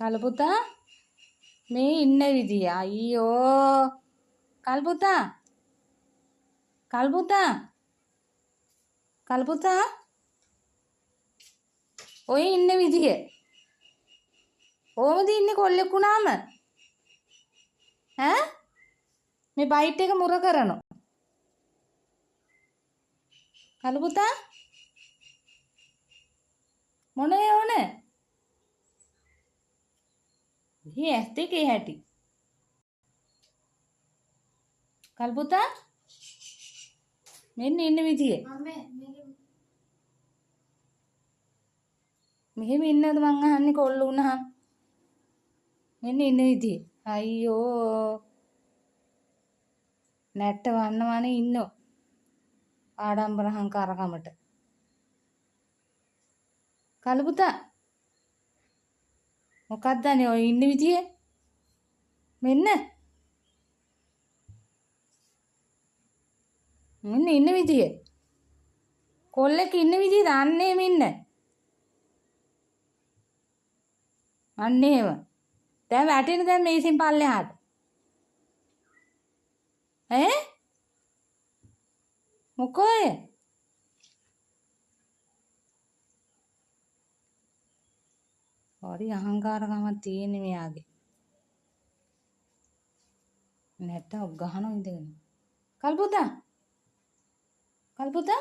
කල්පුතා මේ ඉන්න විදිය අයියෝ කල්පුතා කල්පුතා කල්පුතා ඔය ඉන්න විදිය කොහමද ඉන්නේ කොල්ලෙක් වුණාම ඈ මේ බයිට් එක මුර කරනවා කල්පුතා මොනේ ඕනේ මේ ඇස් දෙකේ හැටි කල්පුතා මෙන්න ඉන්න විදිය මෙහෙම ඉන්නවද මං අහන්නේ කොල්ල වුණාම මෙන්න ඉන්න විදිය අයියෝ නැට්ට වන්නවනේ ඉන්නෝ ආඩම්බර හංකාරකමට කල්පුතා මොකක්ද අනේ ඔය ඉන්න විදිය මෙන්න ඉන්න විදිය කොල්ලෙක් ඉන්න විදිය දන්නේ මෙන්න අන්න එහෙම දැන් වැටෙන දැන් මේසින් පල්ලෙහාට ඈ මොකෝය හරි අහංකාරකමක් තියෙන මෙයාගේ නැට්ට ගහනවා ඉඳගෙන කල්පුතා